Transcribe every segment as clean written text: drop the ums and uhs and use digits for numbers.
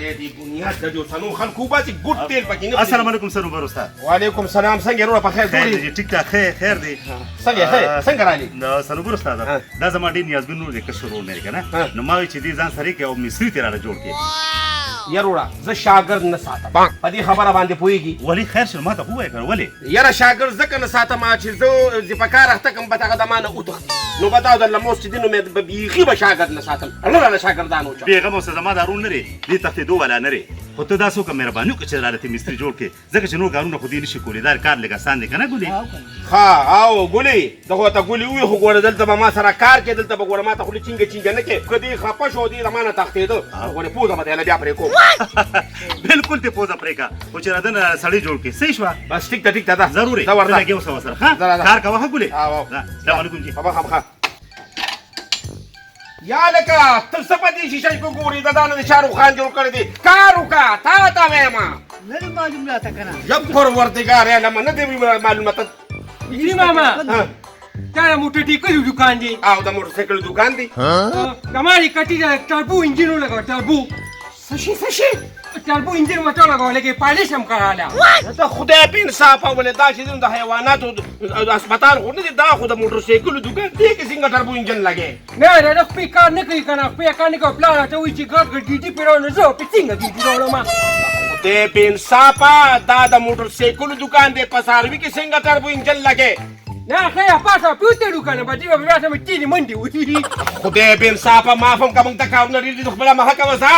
دې بنیاد د جوړسنو خلکو باسي ګوټ تیل پکې نه. السلام علیکم سنوبر استاد. وعلیکم سلام. څنګه وروره په خیر جوړې؟ ټیک ټاک خیر دی. څنګه راغلی؟ نو سنوبر استاد دا زما ډېر نیازبینو لیکل شروع نه کنه نو ما وی چې دې ځان سره کې او مصری تیرا جوړ کې. یروړه زه شاګرد نه ساتم په دې خبره باندې پوهېږي. ولې خیر شو ما ته ووایه کنه ولې؟ یاره شاګرد ځکه نه ساتم چې زه په کار اخته کړم به دغه د ما نه وتښتي نو به دا د لموس چې دی نو مې بیخي به شاګرد نه ساتم. الله شاګردان وچا بېغمه اوسه زما دا رول نه دی دې تښتېدو والا نه دی خو ته داسې وکړه مهرباني وکړه چې راله مستري جوړ کړې ځکه چې نور کارونه خو دې نشي کولی دا کار لږ اسان دی که نه ګلې؟ ها او ګلې دغه ته ګلې ووایي خو ګوره دلته به ما سره کار کې دلته به ګوره ما ته خولې چینګه نه کې که دې خفه شو دې د ما نه تښتېده ګورې پوزه به دې بیا پرې کوم. بالکل دې پوزه پرې کړه خو چې راده نه سړی جوړ کړې صحیح شوه بس ټیک ده ده ضروري ته لګې اوسه ورسره ښه کار کوه ښه ګلې. السلام علیکم جي. خامخا یا لکه ته څه په دې شیشه کې ګورې د دا نه د شاهرخ خان جوړ کړی دی کار وکړه تا ته وایم نه دې معلوم راته که نه یا پروردګار علمه نه دی معلومه ته مجري ماما تا د موټر ټیکلو دوکان دی او د موټر سایکل دوکان دی کمالې کټي د ټربو انجن ولګوه ټربو څه شي ټربو انجن ورته ولګوه لکه پالش هم کړاله ته خدای په انصاف ولې دا چې د حیواناتو اسپتال خو نه دی دا خو د موټر سایکل دوکان دی کې څنګه ټربو انجن لګې نه نه خپل کار نه کوي که نه خپل کار نه کوي پلار راته وایي چې ګډ ګیټي پرې راوړه زه په څنګه ګیټي راوړم خدای په انصافه دا د موټر سایکل دوکان دی په څاروي کې څنګه ټربو انجن لګې نه خیر پاسه پیوته دوکان به دې به بیا سمې تیلې منډې وي خدای په انصافه معاف هم که موږ ته کارونه ډېر دي نو خپله مخه کوه ځه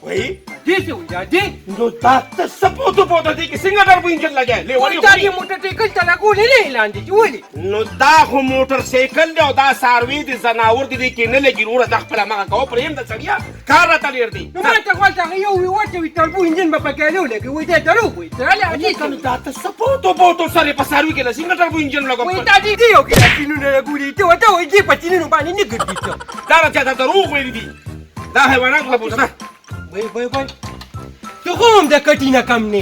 وایي دې څه وایي دې نو دا ته څه پوته دی کې څنګه ټربو انجن لګې لیونی دا دې موټر سایکل ته لګولې نه لاندې چې ولې نو دا خو موټر سایکل دی او دا څاروي دي ځناور دي دې کې نه لګي وروره دا خپله مخه کوه پرېږده سړیه کار راته ډېر دی نو ما ته غواړم هغه یو وي واچوي ټربو انجن به پکې نه ولګي وایي دا دروغ وایي نو دا ته څه پوته سره په څاروي کې له څنګه ټربو انجن لګوم وایي دا دې یو کې چینونه لګولي ته ورته وایي دې په چینونو باندې نه ګرځي ته دا راته دا دروغ ویلي دي دا حیوانات خو پوښتنه وای ته خو هم د کټي نه کم نه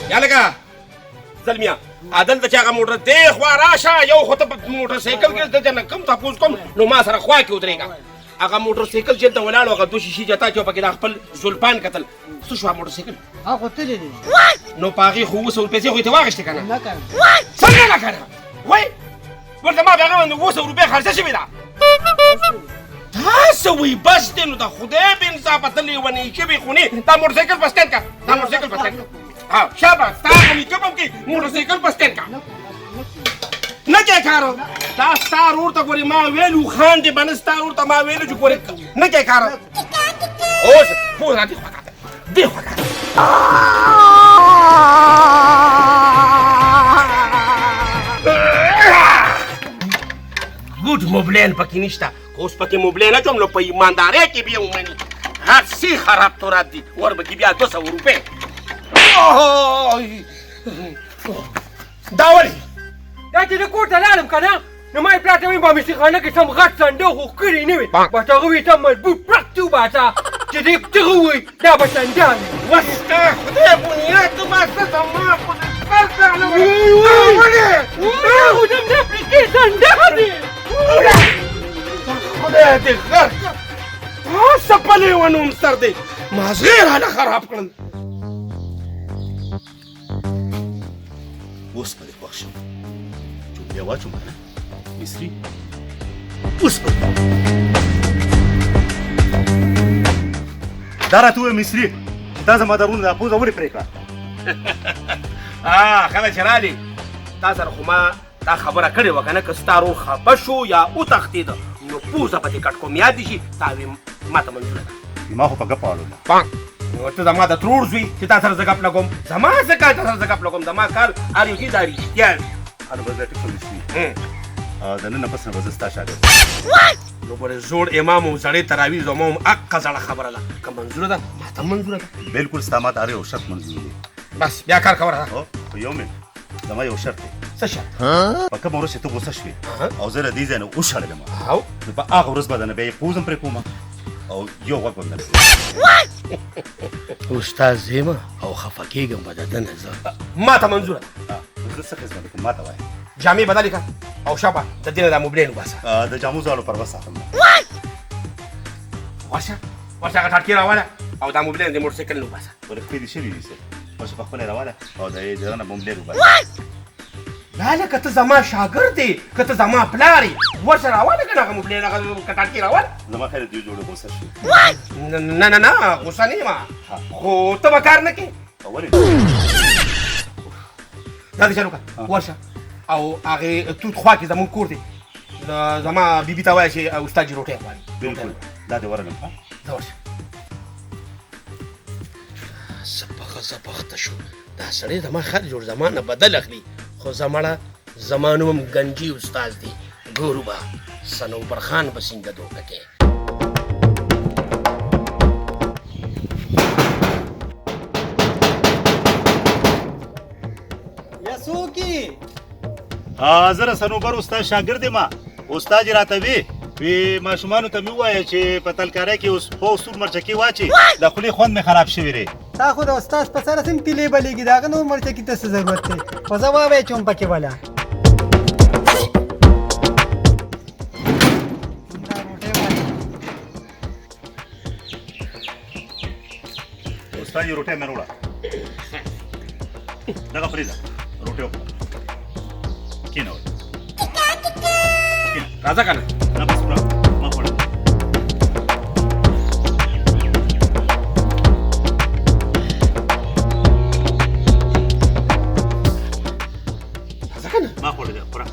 یا لکه زلمیا عدالته چې هغه موټر دې خوا راشه یو خو ته په موټر سایکل کې د نه کم تپوس کوم نو ما سره خوا کې ودرېږه هغه موټر سایکل چې دلته ولاړ و هغه دوه شیشې جتا چې پکې د خپل زلفان کتل څه شو موټر سایکل هغه تللی دی نو په هغې خو 200 پیسې خو یې ته واخېستې که نه نه که نه څنګه نه که نه وایي ورته ما په هغه باندې 200 روپۍ خرڅه شوې ده دا څه وایي بس دی نو د خدای په انصافه ته لیونۍ شوې خو نه دا موټر سایکل په سټینډ که دا موټر سایکل په سټینډ ها شاباس ستا په میکپ هم کې موټر سایکل په سټینډ که نه کې کار دا ستا ورور ته ګورې ما ویلو خان دې به نه ستا ورور ته ما ویلو چې ګورې نه کې کار اوس پوه را دې خوا کاته دې خوا کاته ګوډ موبلین پکې نشته اوس پکې موبلین اچوم نو په ایماندارۍ کې بیا ومني هر څه خراب تورات دي ور به کې بیا 200 روپۍ دا ولې دا چې د کور ته لاړم که نه نو ما یې پلار ته وایي په مستخانه کې سم غټ صندوق خو ښکلې نه وي بس هغه وایي ته مضبوط پرک ته وباسه چې دې څه وایي دا به سنجان وي وستا خدای بنیاد ته ما څه زما خو د خپل ځان خو د نفرې صندوق دی خدای دې غر څه په لیونوم سر دی مازغې راله خراب کړل اوس به دې خوښ شم جملې واچوم که نه مصري اوس به دا راته ووایه مصري دا زما درونه دا پوزه ولې پرې کړه کله چې رالې تا سره خو ما دا خبره کړې وه که نه که ستا ورور خفه شو یا وتښتېده نو پوزه به دې کټ کوم یاد دې شي تا وې ما ته منظوره ده ما خو په ګپه اړوله نو ته زما د ترور زوی چې تا سره زه ګپ لګوم زما څه کار تا سره زه ګپ لګوم زما کار هر یو شي دا رښتیا وي البته ټیک مصري د نن پس نه به زه ستا شاګرد نو ګورې زوړ امام هم سړی تراویح زما هم حقه زړه خبره ده که منظوره ده ما ته منظوره ده بالکل ستا ما ته هر یو شرط منظور دی بس بیا کار کوه هو خو یو منټ زما یو شرط دی څه شرط په کومه ورځ چې ته غوسه شوې او زه له دې ځای نه وشړلم او نو په هغه ورځ به د نه بیا یې پوز هم پرې کوم او یو غوږ به نه استاد زیمه او خفه کېږم به د ده نه زه ما ته منظوره زه څه قسمه کوم ما ته وایه جامې بدلې که او شابه د دې نه دا موبلین وباسه د جامو زاړو پر وساتم ورشه هغه ټاټکي راواله او دا موبلین د موټرسایکل نه وباسه ورکې دي شوي دي سر ورشه په خپله راواله او د یې ځای نه موبلین وباسه لاله که ته زما شاګرد یې که ته زما پلار یې ورشه راواله که نه هغه موبلین هغه ټاټکي راواله زما خیر دوی جوړه غوسه شو نه غوسه نه یم خو ته به کار نه کوې ولې دا دې چلو که ورشه او هغې توت خوا کې زمونږ کور دی زما بیبي ته وایه چې استاد جي روټۍ غواړي بلکل دا دې ورغلم ځه ورشه زپخته شو دا سړی زما خر جوړ زما نه بدل اخلي خو زمړه زما نوم ګنجي استاد دی ګورو به صنوبر خان به څنګه دوکه کې یسوکی زه صنوبر استاد شاګرد یم استاد یې راته وی ماشومانو ته مې ووایه چې په تلکارۍ کې اوس په سور مرچکې واچي د خولې خوند مې خراب شوی دی تا خو د استاد په سره سم تیلې بلېږي د هغه نور مرچکي ته څه ضرورت دی خو زه ووایه چې هم پکې وله استاد یې روټۍ مې راوړه دغه پرېږده روټۍ وکړه کېنه راځه که نه نه بس پوره ما خوړه راځه که نه ما خوړه پوره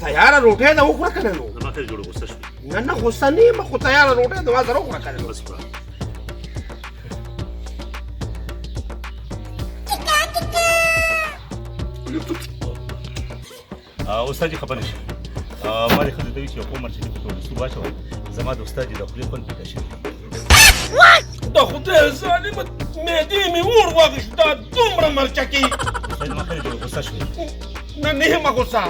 تیاره روټۍ ده وخوره که نه نو زما خیر جوړه غوسه شوې نه غوسه نه یم خو تیاره روټۍ ده ما سره وخوره که نه بس پوره استاد جي خبر نشي ما دې ښځې ته وي چې یو پوه مرچکي په ټوله سور واچوه زما د استاد جي د خولې خوند پیدا شوی د خدای ظالمه معدې مې اور واخیست دا دومره مرچکي استاد زما خیر جوړه غوسه شوې نه یم غوسه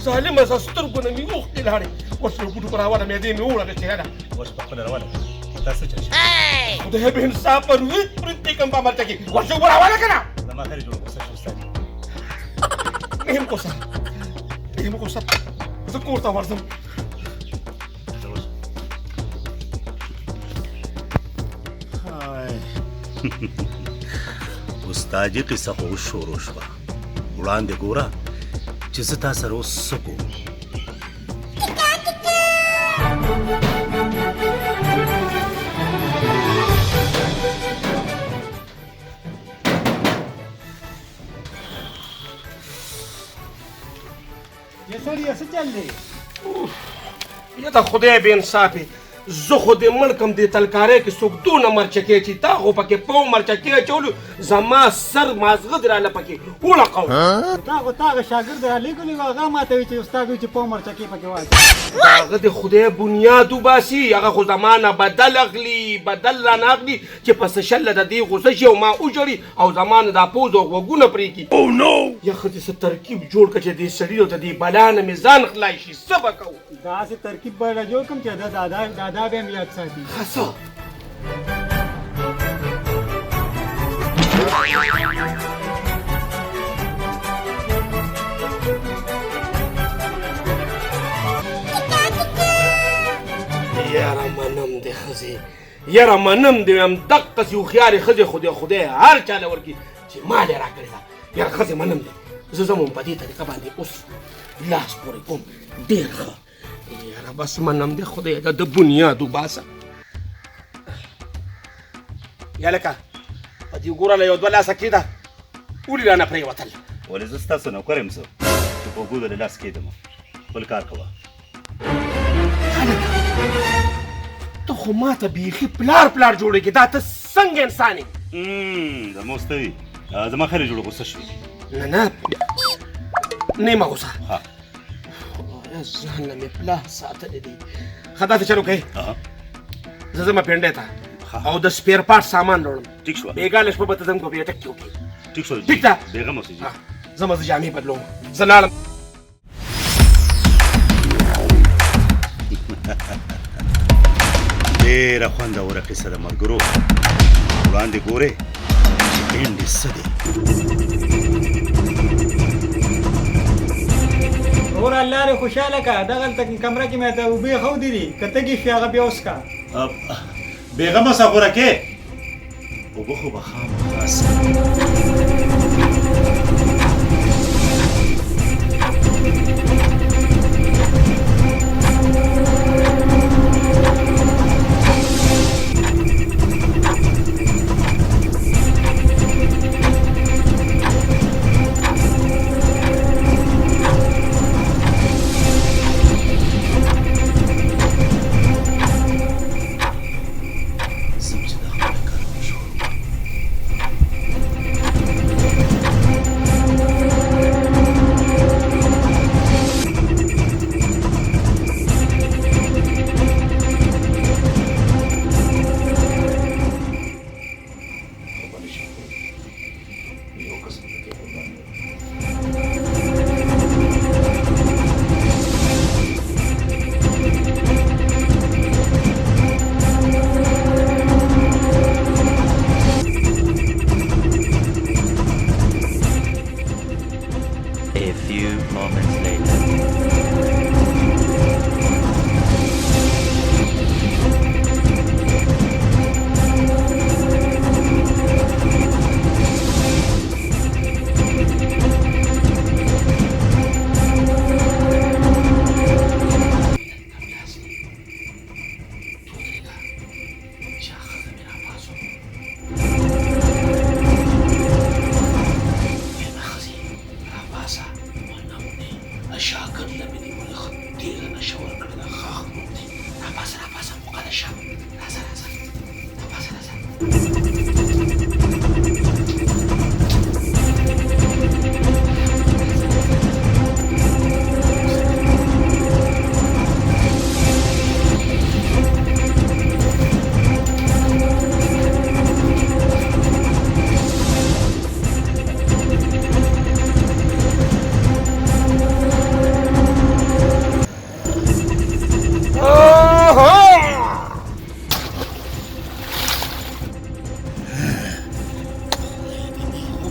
ظالمه ستا سترګو نه مې اوښکې لاړې ورشه یو بوټو په راواله معدې مې اور اخیستې یاده ورشه په خپله روانه دا څه چل شي خدای به انصاف پر ویت پرېږدي کوم په مرچکي ورشه اوبه راواله که نه زما خیر جوړه غوسه شو استاد نه یم غوسه زه کور ته ورځم استاد جي قصه خو اوس شروع شوه وړاندې ګوره چې زه تا سره اوس څه کوم یا سړیه څه چل دی یا د خدای بې انصافې زه خو دې ملکم دې تلکارۍ کې څوک دونه مرچکې اچي تا خو پکې پو مرچکې اچولو زما سر مازغه دې راله پکې وړقوم تا خو تا هغه شاګرد رالیږلی و هغه ماته وایي چې استاد وایي چې پو مرچکې پکې واچي د هغه د خدای بنیاد وباسي هغه خو زما نه بدل اخلي بدل رانه اخلي چې په څه شله د دې غوسه شي او ما وژړي او زما نه دا پوز او غوږونه پرې کړي یا ښځې څه ترکیب جوړ کړه چې دې سړي او د دې بلا نه مې ځان خلای شي څه به کوو داسې ترکیب به را جوړ کړم چې دادا به مې یاد ساتي ښه یاره منم دې ښځې یاره منم دې وایم دقسې هوښیارې ښځې خدای هر چا له ورکړي چې ما یې راکړې ده یاره ښځې منم دې زه ځم په دې طریقه باندې اوس لاس پورې کوم ډېر ښه یاره بس منم دې خدای د بنیاد وباسه یا لکه په دې ګوره له یو دوه لاسه کېده ولې رانه پرېوتل ولې زه ستاسو نوکر یم زه چې په اوږو د لاس کېدم خپل کار کوه ته خو ماته بیخي پلار جوړېږي دا ته څنګه انسان یې زما اوس ته وي زما خیر جوړه غوسه شوې نه یم غوسه خدایه ځان نه مې پلار ساتلی دی ښه داسې چلو کوې زه ځم پنډۍ ته او د سپیر پارټ سامان راوړم ټیک شوه بېګانه شپه به ته زموږ په بیټک کې وکړې ټیک شوه ټیک ده بېغمه اوسئ زه جامې بدلوم زه لاړم ډېره خوندوره قصه د ملګرو وړاندې ګورې چې انډې څه دی وروره لارې خوشاله کا دغلته کمره کې مې ته اوبه خودې دي که تږي شي هغه بیا وڅښه بیغمه سغوره کې اوبه خو به خامخا څښم. A few moments later.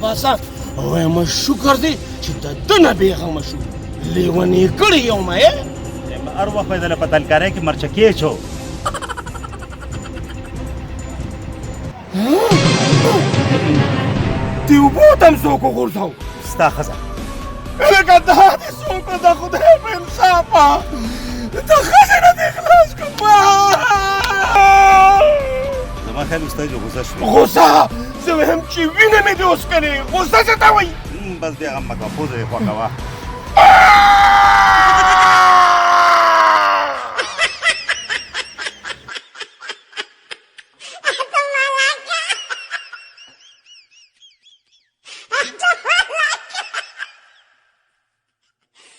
باسا وایم شکر دی چې د ده نه بېغمه شو لیونی کړی یو ما هر وخت به یې دله په تلکارۍ کې مرچکې چو دې اوبو ته هم څوک وغورځاو ستا ښځه لکه دا دې څوک د خدای په انصافه د ښځې نه دې خلاص کړم زما خیال استاد جو غوسه شو غوسه زه ویم چې وینه مې دې اوس کړې غوسه څه ته وایي بس بیا غم مه کوه پوزه یې خوښه وه